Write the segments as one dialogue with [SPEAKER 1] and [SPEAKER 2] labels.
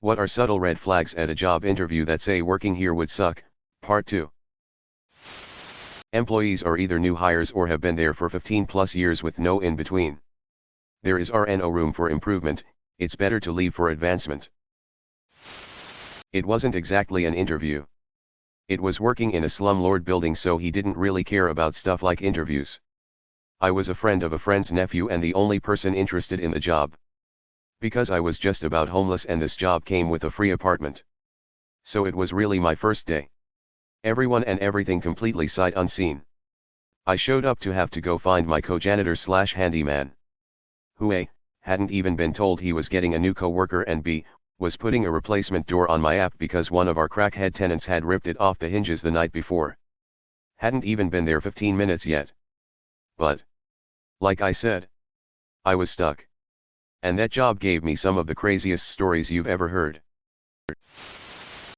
[SPEAKER 1] What are subtle red flags at a job interview that say working here would suck? Part 2. Employees are either new hires or have been there for 15 plus years with no in between. There is no room for improvement, it's better to leave for advancement. It wasn't exactly an interview. It was working in a slumlord building, so he didn't really care about stuff like interviews. I was a friend of a friend's nephew and the only person interested in the job. Because I was just about homeless and this job came with a free apartment. So it was really my first day. Everyone and everything completely sight unseen. I showed up to have to go find my co-janitor / handyman. Who A, hadn't even been told he was getting a new co-worker, and B, was putting a replacement door on my app because one of our crackhead tenants had ripped it off the hinges the night before. Hadn't even been there 15 minutes yet. But, like I said, I was stuck. And that job gave me some of the craziest stories you've ever heard.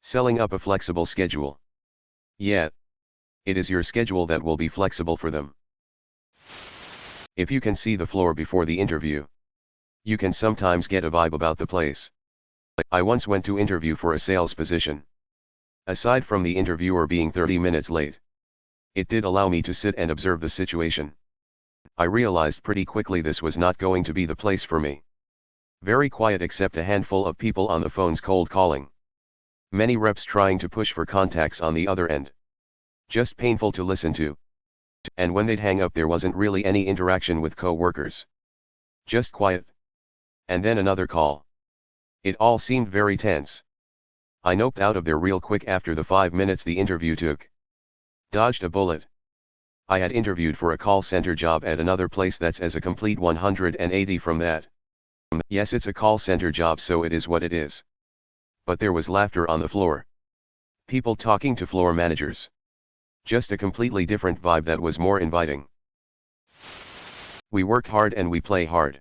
[SPEAKER 1] Selling up a flexible schedule. Yeah. It is your schedule that will be flexible for them. If you can see the floor before the interview, you can sometimes get a vibe about the place. I once went to interview for a sales position. Aside from the interviewer being 30 minutes late, it did allow me to sit and observe the situation. I realized pretty quickly this was not going to be the place for me. Very quiet except a handful of people on the phones cold calling. Many reps trying to push for contacts on the other end. Just painful to listen to. And when they'd hang up, there wasn't really any interaction with co-workers. Just quiet. And then another call. It all seemed very tense. I noped out of there real quick after the 5 minutes the interview took. Dodged a bullet. I had interviewed for a call center job at another place that's as a complete 180 from that. Yes, it's a call center job, so it is what it is. But there was laughter on the floor. People talking to floor managers. Just a completely different vibe that was more inviting. We work hard and we play hard.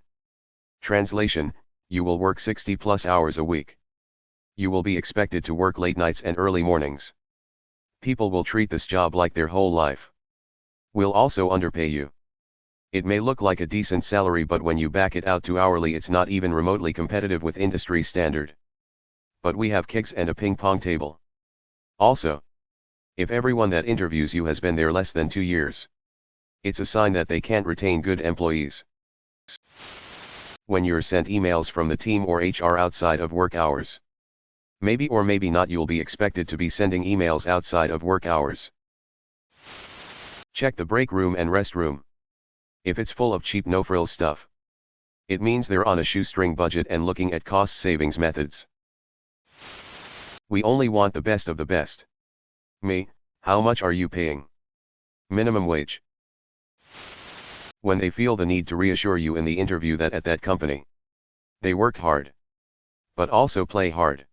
[SPEAKER 1] Translation: you will work 60 plus hours a week. You will be expected to work late nights and early mornings. People will treat this job like their whole life. We'll also underpay you. It may look like a decent salary, but when you back it out to hourly, it's not even remotely competitive with industry standard. But we have kicks and a ping pong table. Also, if everyone that interviews you has been there less than 2 years, it's a sign that they can't retain good employees. When you're sent emails from the team or HR outside of work hours. Maybe or maybe not you'll be expected to be sending emails outside of work hours. Check the break room and restroom. If it's full of cheap no-frills stuff, it means they're on a shoestring budget and looking at cost savings methods. We only want the best of the best. Me, how much are you paying? Minimum wage. When they feel the need to reassure you in the interview that at that company, they work hard, but also play hard.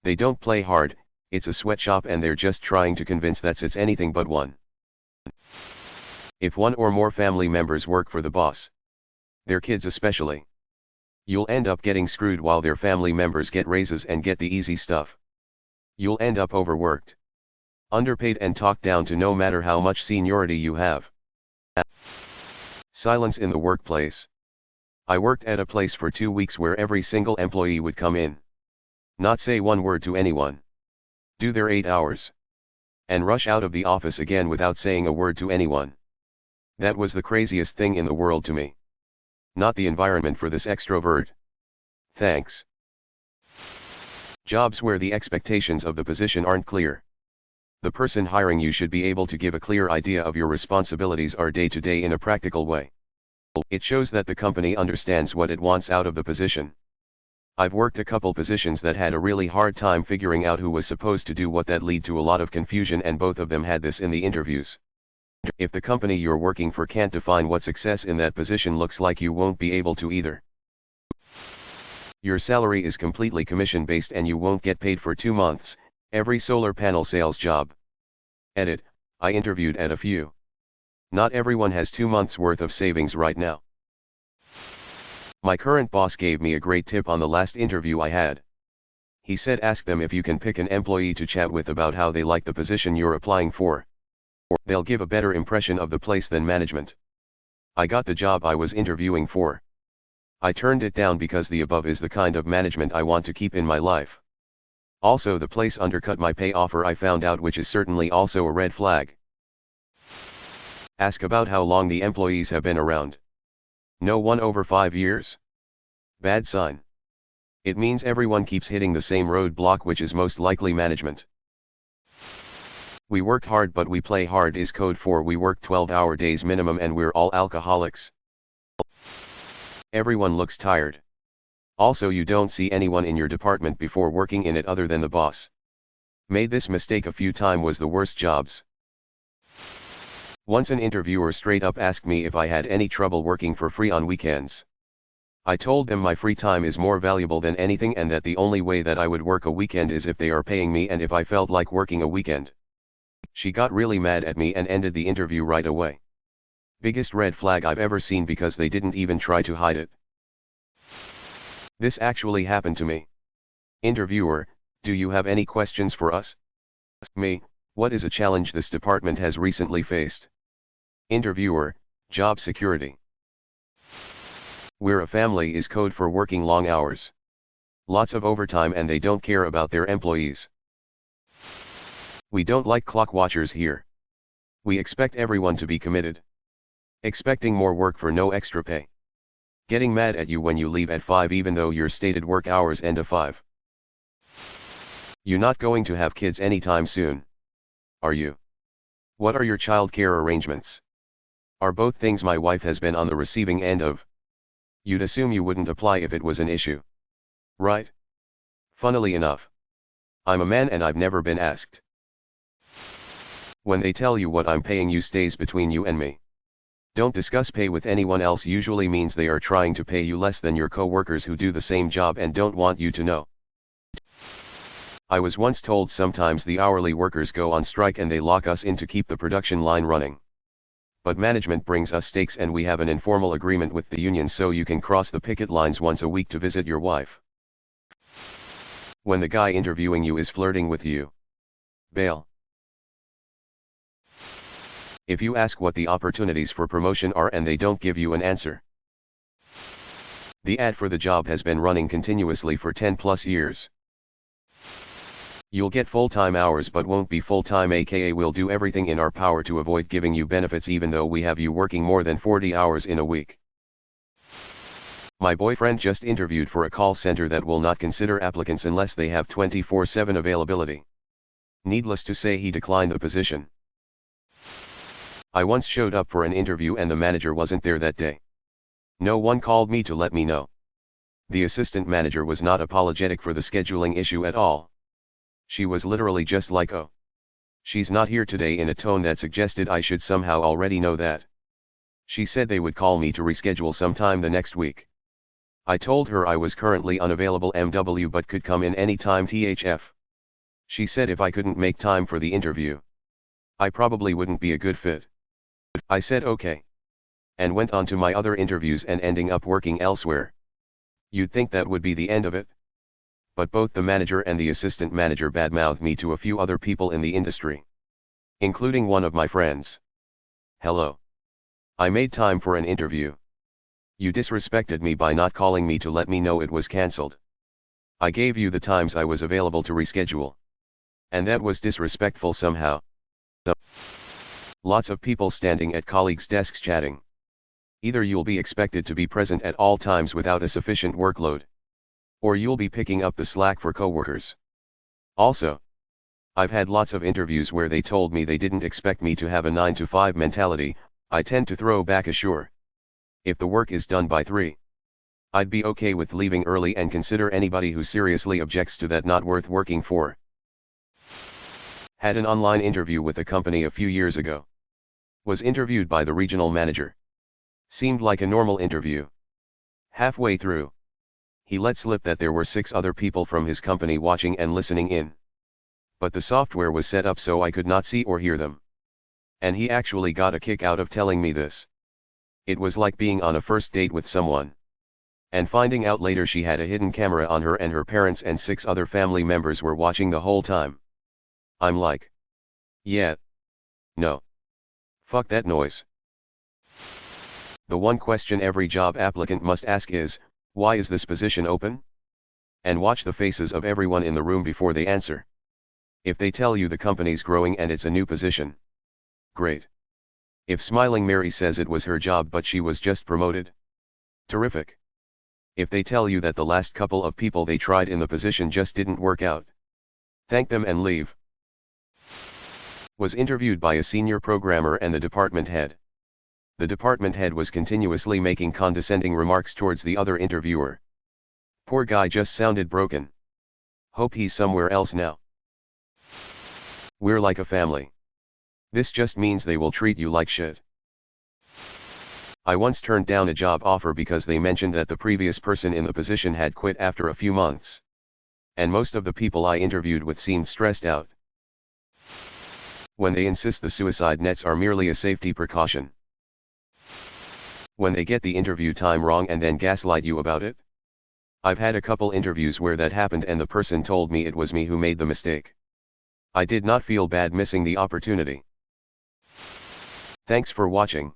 [SPEAKER 1] They don't play hard, it's a sweatshop and they're just trying to convince that it's anything but one. If one or more family members work for the boss, their kids especially, you'll end up getting screwed while their family members get raises and get the easy stuff. You'll end up overworked, underpaid and talked down to no matter how much seniority you have. Silence in the workplace. I worked at a place for 2 weeks where every single employee would come in, not say one word to anyone, do their 8 hours, and rush out of the office again without saying a word to anyone. That was the craziest thing in the world to me. Not the environment for this extrovert. Thanks. Jobs where the expectations of the position aren't clear. The person hiring you should be able to give a clear idea of your responsibilities or day-to-day in a practical way. It shows that the company understands what it wants out of the position. I've worked a couple positions that had a really hard time figuring out who was supposed to do what, that lead to a lot of confusion, and both of them had this in the interviews. If the company you're working for can't define what success in that position looks like, you won't be able to either. Your salary is completely commission-based and you won't get paid for 2 months, every solar panel sales job. Edit, I interviewed at a few. Not everyone has 2 months worth of savings right now. My current boss gave me a great tip on the last interview I had. He said ask them if you can pick an employee to chat with about how they like the position you're applying for. They'll give a better impression of the place than management. I got the job I was interviewing for. I turned it down because the above is the kind of management I want to keep in my life. Also, the place undercut my pay offer, I found out, which is certainly also a red flag. Ask about how long the employees have been around. No one over 5 years? Bad sign. It means everyone keeps hitting the same roadblock, which is most likely management. We work hard but we play hard is code for we work 12-hour days minimum and we're all alcoholics. Everyone looks tired. Also, you don't see anyone in your department before working in it other than the boss. Made this mistake a few times, was the worst jobs. Once an interviewer straight up asked me if I had any trouble working for free on weekends. I told them my free time is more valuable than anything and that the only way that I would work a weekend is if they are paying me and if I felt like working a weekend. She got really mad at me and ended the interview right away. Biggest red flag I've ever seen because they didn't even try to hide it. This actually happened to me. Interviewer: do you have any questions for us? Me: what is a challenge this department has recently faced? Interviewer: job security. We're a family is code for working long hours. Lots of overtime and they don't care about their employees. We don't like clock watchers here. We expect everyone to be committed. Expecting more work for no extra pay. Getting mad at you when you leave at 5 even though your stated work hours end at 5. You not going to have kids anytime soon? Are you? What are your child care arrangements? Are both things my wife has been on the receiving end of. You'd assume you wouldn't apply if it was an issue. Right? Funnily enough, I'm a man and I've never been asked. When they tell you what I'm paying you stays between you and me. Don't discuss pay with anyone else usually means they are trying to pay you less than your co-workers who do the same job and don't want you to know. I was once told sometimes the hourly workers go on strike and they lock us in to keep the production line running. But management brings us steaks and we have an informal agreement with the union so you can cross the picket lines once a week to visit your wife. When the guy interviewing you is flirting with you, bail. If you ask what the opportunities for promotion are and they don't give you an answer. The ad for the job has been running continuously for 10+ years. You'll get full-time hours but won't be full-time, aka we'll do everything in our power to avoid giving you benefits even though we have you working more than 40 hours in a week. My boyfriend just interviewed for a call center that will not consider applicants unless they have 24/7 availability. Needless to say, he declined the position. I once showed up for an interview and the manager wasn't there that day. No one called me to let me know. The assistant manager was not apologetic for the scheduling issue at all. She was literally just like, "Oh, she's not here today," in a tone that suggested I should somehow already know that. She said they would call me to reschedule sometime the next week. I told her I was currently unavailable MW but could come in anytime THF. She said if I couldn't make time for the interview, I probably wouldn't be a good fit. I said okay. And went on to my other interviews and ending up working elsewhere. You'd think that would be the end of it. But both the manager and the assistant manager badmouthed me to a few other people in the industry. Including one of my friends. Hello. I made time for an interview. You disrespected me by not calling me to let me know it was cancelled. I gave you the times I was available to reschedule. And that was disrespectful somehow. Lots of people standing at colleagues' desks chatting. Either you'll be expected to be present at all times without a sufficient workload. Or you'll be picking up the slack for coworkers. Also, I've had lots of interviews where they told me they didn't expect me to have a 9-to-5 mentality. I tend to throw back a sure. If the work is done by 3, I'd be okay with leaving early and consider anybody who seriously objects to that not worth working for. Had an online interview with a company a few years ago. Was interviewed by the regional manager. Seemed like a normal interview. Halfway through, he let slip that there were 6 other people from his company watching and listening in. But the software was set up so I could not see or hear them. And he actually got a kick out of telling me this. It was like being on a first date with someone. And finding out later she had a hidden camera on her and her parents and 6 other family members were watching the whole time. I'm like, yeah. No. Fuck that noise. The one question every job applicant must ask is, Why is this position open? And watch the faces of everyone in the room before they answer. If they tell you the company's growing and it's a new position, great. If Smiling Mary says it was her job but she was just promoted, terrific. If they tell you that the last couple of people they tried in the position just didn't work out, thank them and leave. Was interviewed by a senior programmer and the department head. The department head was continuously making condescending remarks towards the other interviewer. Poor guy just sounded broken. Hope he's somewhere else now. We're like a family. This just means they will treat you like shit. I once turned down a job offer because they mentioned that the previous person in the position had quit after a few months. And most of the people I interviewed with seemed stressed out. When they insist the suicide nets are merely a safety precaution. When they get the interview time wrong and then gaslight you about it. I've had a couple interviews where that happened and the person told me it was me who made the mistake. I did not feel bad missing the opportunity. Thanks for watching.